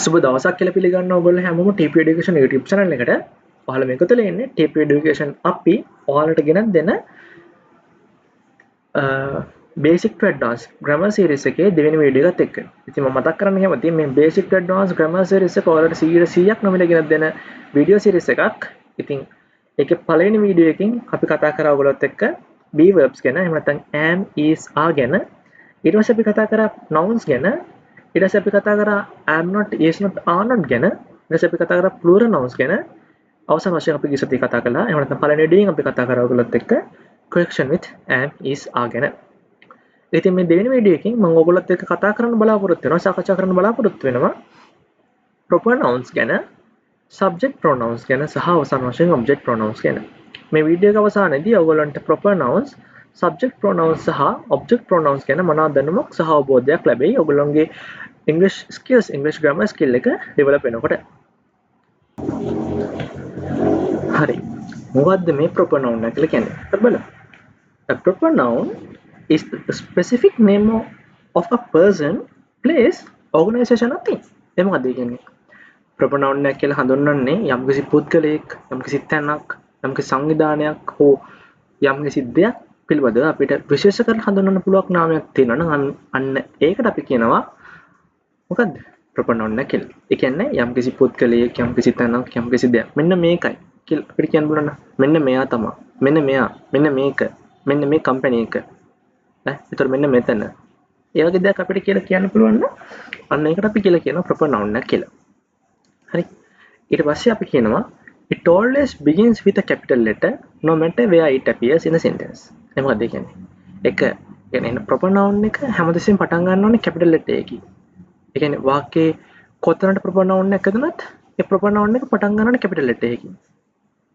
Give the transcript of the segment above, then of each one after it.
සුබ දවසක් කියලා පිළිගන්න ඔයගොල්ලෝ හැමෝම TP Education YouTube channel එකට ඔයාලා මේක තුළ ඉන්නේ TP Education අපි ඔයාලට ගෙනත් දෙන basic to advanced grammar series එකේ දෙවෙනි වීඩියෝ එකත් එක්ක. ඉතින් මම මතක් කරන්න කැමතියි මේ basic to advanced grammar series එක ඔයාලට 100%ක් නොමිලේ ගෙනත් දෙන වීඩියෝ series එකක්. ඉතින් ඒකේ පළවෙනි වීඩියෝ එකකින් අපි කතා කරා ඔයගොල්ලොත් එක්ක be verbs ගැන එහෙම නැත්නම් am is are ගැන. ඊට පස්සේ අපි කතා කරා nouns ගැන. ඊට පස්සේ අපි කතා කරා am not is not are not ගැන. ඊට පස්සේ අපි කතා කරා plural nouns ගැන. අවසාන වශයෙන් අපි ගිසති කතා කළා. එහෙම නැත්නම් පළවෙනි වීඩියෝෙන් අපි කතා කරා ඔයගොල්ලොත් එක්ක correction with am is are ගැන. ඉතින් මේ දෙවෙනි වීඩියෝ එකකින් මම ඔයගොල්ලොත් එක්ක කතා කරන්න බලාපොරොත්තු වෙනවා සාකච්ඡා කරන්න බලාපොරොත්තු වෙනවා proper nouns ගැන subject pronouns ගැන සහ අවසාන වශයෙන් object pronouns ගැන. මේ වීඩියෝ එක අවසානයේදී ඔයගොල්ලන්ට proper nouns subject pronouns සහ object pronouns ගැන මනා දැනුමක් සහ අවබෝධයක් ලැබෙයි ඔයගොල්ලන්ගේ English skills English grammar skill එක develop වෙනකොට. හරි. මොකද්ද මේ proper noun එක කියලා කියන්නේ? අපි බලමු. A proper noun is the specific name of a person, place, organization or thing. ඒ මොකද්ද කියන්නේ? proper noun එක කියලා හඳුන්වන්නේ යම්කිසි පුද්ගලයෙක්, යම්කිසි තැනක්, යම්කිසි සංවිධානයක් හෝ යම්කිසි දෙයක් පිළිබඳව අපිට විශේෂ කරලා හඳුන්වන්න පුළුවන් නාමයක් තියෙනවා නම් අන්න ඒකට අපි කියනවා මොකද්ද? proper noun එක කියලා. ඒ කියන්නේ යම්කිසි පුද්ගලයෙක්, යම්කිසි තැනක්, යම්කිසි දෙයක්. මෙන්න මේකයි කියලා අපිට කියන්න පුළුවන්. මෙන්න මෙයා තමයි. මෙන්න මෙයා. මෙන්න මේක. මෙන්න මේ කම්පැනි එක. ඒතර මෙන්න මෙතන. ඒ වගේ දෙයක් අපිට කියලා කියන්න පුළුවන් නම් අන්න ඒකට අපි කියලා කියනවා proper noun එක කියලා. හරි. ඊට පස්සේ අපි කියනවා it always begins with a capital letter no matter where it appears in a sentence. ඒ මොකක්ද ඒ කියන්නේ? එක කියන්නේ proper noun එක හැමතිස්සෙම පටන් ගන්න ඕනේ capital letter එකකින්. ඒ කියන්නේ වාක්‍යයේ කොතනට proper noun එක හදුනත් ඒ proper noun එක පටන් ගන්න ඕනේ capital letter එකකින්.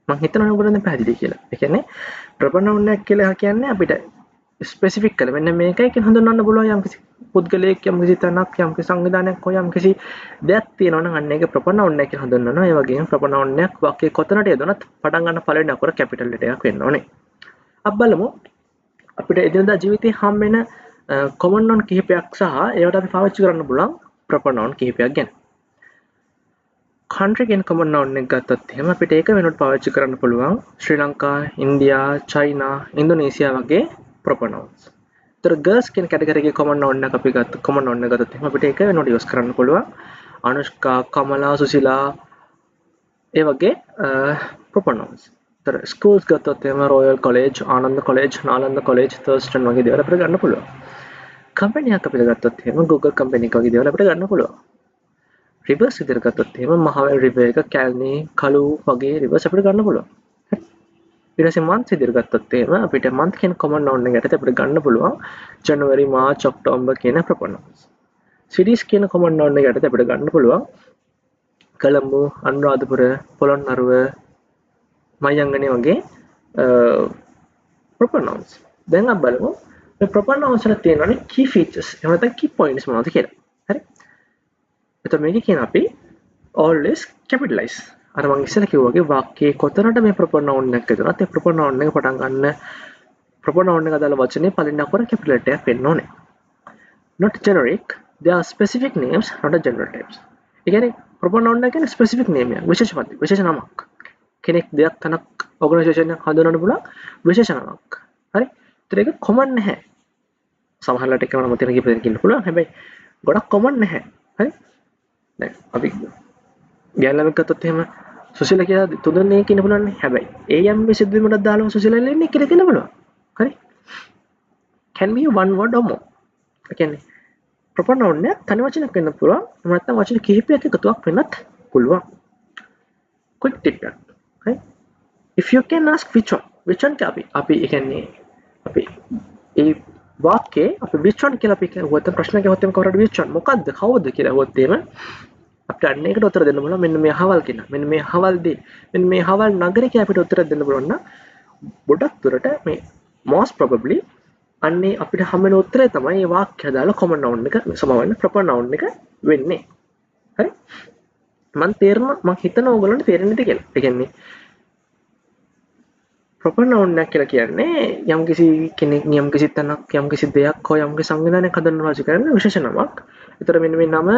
මම හිතනවා ඔයගොල්ලෝ දැන් පැහැදිලි කියලා. ඒ කියන්නේ proper noun එක කියලා කියන්නේ අපිට ස්පෙસિෆික් කරලා මෙන්න මේකයි කියන හඳුන්වන්න පුළුවන් යම්කිසි පුද්ගලයෙක් යම්කිසි තැනක් යම්කිසි සංවිධානයක් හෝ යම්කිසි දෙයක් තියෙනවා නම් අන්න ඒක proper noun එක කියලා හඳුන්වනවා. ඒ වගේම proper noun එකක් වාක්‍යයේ කොතනට යදුනත් පටන් ගන්න පළවෙනි අකුර capital letter එකක් වෙන්න ඕනේ. අපි බලමු අපිට එදිනදා ජීවිතේ හම් වෙන common noun කිහිපයක් සහ ඒවට අපි පාවිච්චි කරන්න පුළුවන් proper noun කිහිපයක් ගැන. country කියන common noun එක ගත්තොත් එහෙම අපිට ඒක වෙනුවට පාවිච්චි කරන්න පුළුවන් ශ්‍රී ලංකා, ඉන්දියා, චයිනා, ඉන්දුනීසියා වගේ proper nouns. ඒතර girls කියන category එකේ common noun එක අපි ගත්ත common noun එක ගත්තොත් එහෙනම් අපිට ඒක වෙනකොට use කරන්න පුළුවන් අනුෂ්කා, කමලා, සුසිලා ඒ වගේ proper nouns. ඒතර schools ගත්තොත් එහෙනම් Royal College, Ananda College, Nalanda College, Thurston වගේ දේවල් අපිට ගන්න පුළුවන්. company එකක් අපිට ගත්තොත් එහෙනම් Google company එක වගේ දේවල් අපිට ගන්න පුළුවන්. rivers විදිහට ගත්තොත් එහෙනම් මහවැලි river එක, කැලණි, කළු වගේ rivers අපිට ගන්න පුළුවන්. ඊට පස්සේ month විදිහට ගත්තොත් එහෙම අපිට month කියන common noun එකට අපිට ගන්න පුළුවන් January, March, October කියන proper nouns. cities කියන common noun එකට අපිට ගන්න පුළුවන් කොළඹ, අනුරාධපුර, පොළොන්නරුව, මයංගනේ වගේ proper nouns. දැන් අපි බලමු මේ proper nouns වල තියෙනවානේ key features. එහෙම නැත්නම් key points මොනවද කියලා. හරි? එතකොට මේක කියන අපි always capitalize. අර මම ඉස්සෙල්ලා කිව්වා වගේ වාක්‍යයේ කොතනට මේ proper noun එකක් හදුනත් ඒ proper noun එක පටන් ගන්න proper noun එක අදාළ වචනේ පළවෙනි අකුර capital letter එකක් වෙන්න ඕනේ. Not generic, they are specific names, not a general types. ඒ කියන්නේ proper noun එක කියන්නේ specific name එකක්, විශේෂ පද, විශේෂ නමක්. කෙනෙක් දෙයක් තනක් organisation එකක් හඳුනන්න පුළුවන් විශේෂ නමක්. හරි? ඒතර ඒක common නැහැ. සමහරවිට එකම නම තියෙන කීප දෙනෙක් ඉන්න පුළුවන්. හැබැයි ගොඩක් common නැහැ. හරි? දැන් අපි ගැලලමක් ගත්තොත් එහෙම සුසිලා කියලා තුන්දෙනෙක් ඉන්න පුළුවන් නේ. හැබැයි ඒ යම් සිද්ධියකට දාලා සුසිලා ඉන්නේ කියලා කියන්න පුළුවන්. හරි? can be one word or more. ඒ කියන්නේ proper noun එක තනි වචනයක් වෙන්න පුළුවන්. එහෙම නැත්නම් වචන කිහිපයක් එකතුවක් වෙන්නත් පුළුවන්. quick tip එක. හරි? if you can ask which one අපි ඒ කියන්නේ අපි ඒ වාක්‍යයේ අපි which one කියලා අපි කියුවොත් ප්‍රශ්නයක් ඇහුවොත් එම කවුරුහරි which one මොකද්ද කවුද කියලා ඇහුවොත් එහෙම අපිට අන්න ඒකට උත්තර දෙන්න පුළුවන් මෙන්න මේ හවල් කියන මෙන්න මේ හවල් දී මෙන්න මේ හවල් නගරේ කියලා අපිට උත්තර දෙන්න පුළුවන් නම් ගොඩක් දුරට මේ most probably අන්නේ අපිට හම් වෙන උත්තරය තමයි මේ වාක්‍යය දාලා common noun එක සමවන්න proper noun එක වෙන්නේ. හරි? මම හිතනවා ඔයගොල්ලන්ට තේරෙන්නේ නැති කියලා. ඒ කියන්නේ proper noun එක කියලා කියන්නේ යම්කිසි කෙනෙක් යම්කිසි තැනක් යම්කිසි දෙයක් හෝ යම්කිසි සංවිධානයක් හඳුන්වනවා කරන විශේෂ නමක්. ඒතර මෙන්න මේ නම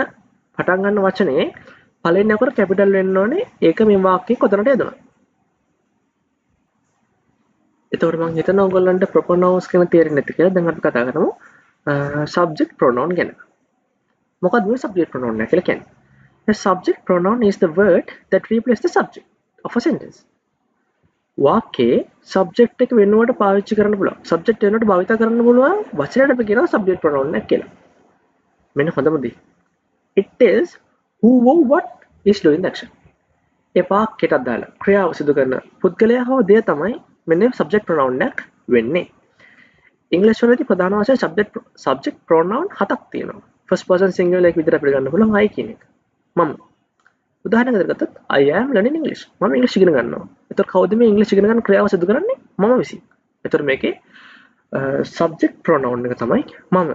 පටන් ගන්න වචනේ පළවෙනි අකුර කැපිටල් වෙන්න ඕනේ. ඒක මේ වාක්‍යයේ කොතනට යදනවා. එතකොට මම හිතනවා ඔයගොල්ලන්ට proper nouns ගැන තේරෙන්නේ නැති කියලා. දැන් අපි කතා කරමු subject pronoun ගැන. මොකක්ද මේ subject pronoun එක කියලා කියන්නේ? The subject pronoun is the word that replaces the subject of a sentence. වාක්‍යයේ subject එක වෙනුවට පාවිච්චි කරන්න පුළුවන්. subject වෙනුවට භාවිත කරන්න පුළුවන් වචනයට අපි කියනවා subject pronoun එක කියලා. මෙන්න හොඳම දේ. It tells who or what is doing the action. ඒ වාක්‍යයට අදාළ ක්‍රියාව සිදු කරන පුද්ගලයා හෝ දෙය තමයි මෙන්න subject pronoun එක වෙන්නේ. ඉංග්‍රීසි වලදී ප්‍රධාන වශයෙන් subject pronoun හතක් තියෙනවා. first person singular එක විදිහට අපිට ගන්න පුළුවන් I කියන එක. මම උදාහරණයක් ගත්තොත් I am learning English. මම ඉංග්‍රීසි ඉගෙන ගන්නවා. එතකොට කවුද මේ ඉංග්‍රීසි ඉගෙන ගන්න ක්‍රියාව සිදු කරන්නේ? මම විසින්. එතකොට මේකේ subject pronoun එක තමයි මම.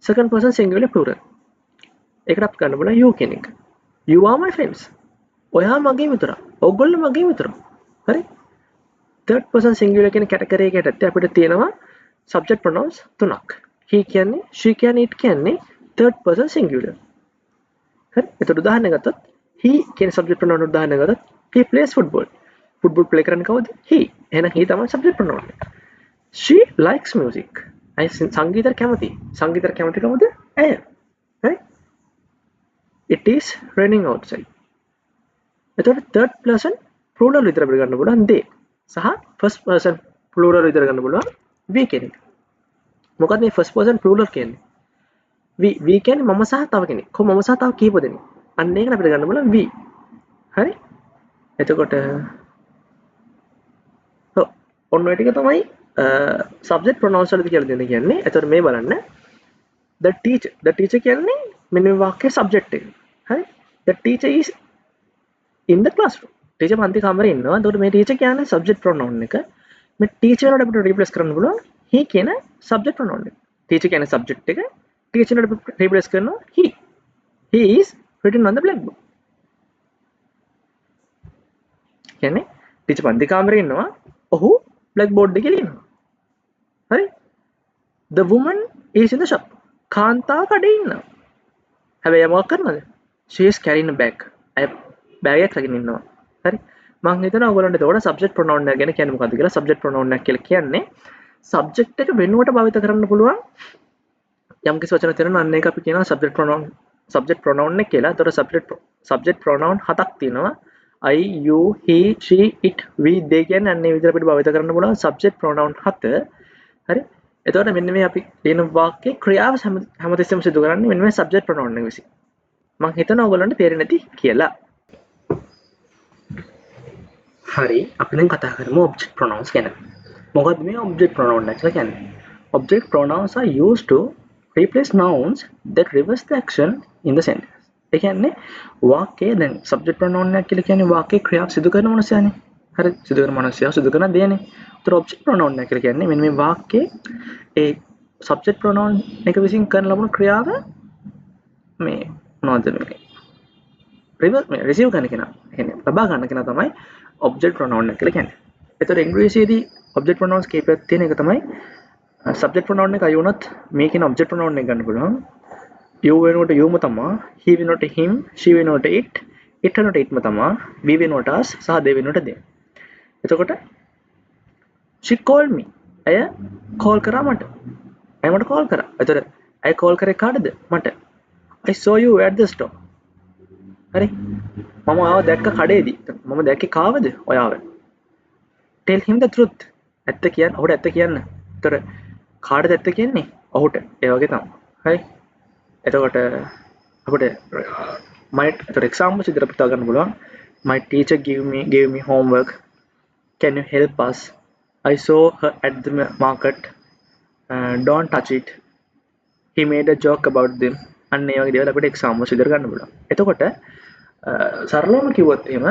second person singular plural. ඒකට අපි ගන්න බලන්න you කියන එක. You are my friends. ඔයා මගේ මිතුරා. ඔයගොල්ලෝ මගේ මිතුරා. හරි? third person singular කියන කැටගරි එකකට අපිට තියෙනවා subject pronouns තුනක්. he කියන්නේ, she කියන්නේ, it කියන්නේ third person singular. හරි? එතකොට උදාහරණයක් ගත්තොත් he කියන subject pronoun උදාහරණයක් ගත්තොත් he plays football. football play කරන්නේ කවුද? he. එහෙනම් he තමයි subject pronoun එක. she likes music. අය සංගීතයට කැමති. සංගීතයට කැමති කවුද? ඇය. හරි? it is raining outside. එතකොට third person plural විතර අපිට ගන්න පුළුවන් they සහ first person plural විතර ගන්න පුළුවන් we කියන එක. මොකද මේ first person plural කියන්නේ? we කියන්නේ මම සහ තව කෙනෙක්. කොහොම මම සහ තව කීප දෙනෙක්. අන්න ඒකට අපිට ගන්න බලන්න we. හරි? එතකොට ඔන්න ඔය ටික තමයි subject pronouns වලදී කියලා දෙන්නේ කියන්නේ. එතකොට මේ බලන්න the teacher කියන්නේ මෙන්න මේ වාක්‍යයේ subject එක. හරි? the teacher is in the classroom. teacher පන්ති කාමරේ ඉන්නවා. එතකොට මේ teacher කියන්නේ subject pronoun එක. මේ teacher වලට අපිට replace කරන්න පුළුවන් he කියන subject pronoun එක. teacher කියන්නේ subject එක. teacher වලට replace කරනවා he. he is written on the blackboard. කියන්නේ teacher පන්ති කාමරේ ඉන්නවා. ඔහු blackboard එකේ ලියනවා. හරි? the woman is in the shop. කාන්තාව කඩේ ඉන්නවා. හැබැයි මොකක් කරනවද? she is carrying a bag. අය බෑග් එකක් අරගෙන ඉන්නවා. හරි? මම හිතනවා ඔයගොල්ලන්ට ඒකට subject pronoun එක ගැන කියන්නේ මොකද්ද කියලා. subject pronoun එක කියලා කියන්නේ subject එක වෙනුවට භාවිත කරන්න පුළුවන් යම් කිසි වචන තියෙනවා. අන්න ඒක අපි කියනවා subject pronoun එක කියලා. ඒතකොට subject pronoun හතක් තියෙනවා. I, you, he, she, it, we, they කියන්නේ අන්න ඒ විදිහට අපිට භාවිත කරන්න පුළුවන් subject pronoun හත. හරි? එතකොට මෙන්න මේ අපි ලියන වාක්‍යයේ ක්‍රියාව හැමතිස්සෙම සිදු කරන්නේ මෙන්න මේ subject pronoun එක විසින්. මම හිතනවා ඔයගොල්ලන්ට තේරෙන්නේ නැති කියලා. හරි අපි දැන් කතා කරමු object pronouns ගැන. මොකද්ද මේ object pronoun එක කියලා කියන්නේ? Object pronouns are used to replace nouns that reverse the action in the sentence. ඒ කියන්නේ වාක්‍යයේ දැන් subject pronoun එක කියලා කියන්නේ වාක්‍යයේ ක්‍රියාව සිදු කරන මනුස්සයනේ. හරි සිදු කරන මනුස්සයා සිදු කරන දෙයනේ. ඒතර object pronoun එක කියලා කියන්නේ මෙන්න මේ වාක්‍යයේ ඒ subject pronoun එක විසින් කරන ලබන ක්‍රියාව මේ මොනවද මේ receive කරන කෙනා. කියන්නේ ලබා ගන්න කෙනා තමයි object pronoun එක කියලා කියන්නේ. ඒතර ඉංග්‍රීසියේදී object pronouns කීපයක් තියෙන එක තමයි subject pronoun එක අය වුණත් මේකේ object pronoun එක ගන්න පුළුවන්. you වෙනුවට youම තමයි, he වෙනුවට him, she වෙනුවට it, it වෙනුවට itම තමයි, we වෙනුවට us සහ they වෙනුවට they. එතකොට she called me. අය call කරා මට. අය මට call කරා. එතකොට අය call කරේ කාටද? මට. I saw you at the store. හරි? මම ආව දැක්ක කඩේදී. මම දැක්කේ කාවද? ඔයාව. Tell him the truth. ඇත්ත කියන්න. ඔහුට ඇත්ත කියන්න. ඒතර කාටද ඇත්ත කියන්නේ? ඔහුට. ඒ වගේ තමයි. හරි? එතකොට අපිට එතකොට examples විදිහට අපිට ගන්න පුළුවන්. My teacher gave me homework. Can you help us? I saw her at the market. Don't touch it. He made a joke about them. අන්න ඒ වගේ දේවල් අපිට examples විදිහට ගන්න පුළුවන්. එතකොට සරලවම කිව්වොත් එහෙම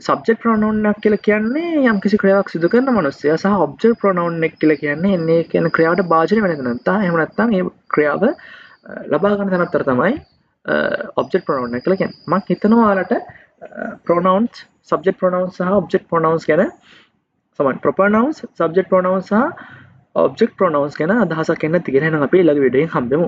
subject pronoun එක කියලා කියන්නේ යම් කිසි ක්‍රියාවක් සිදු කරන මනුස්සයා සහ object pronoun එක කියලා කියන්නේ එන්නේ කියන ක්‍රියාවට භාජනය වෙන තැන. එහෙම නැත්නම් ඒ ක්‍රියාව ලබා ගන්න තැනතර තමයි object pronoun එක කියලා කියන්නේ. මම හිතනවා ඔයාලට pronouns subject pronouns සහ object pronouns ගැන proper nouns subject pronouns සහ object pronouns ගැන අදහසක් එන්න තියෙනවා. එහෙනම් අපි ඊළඟ වීඩියෝෙන් හම්බෙමු.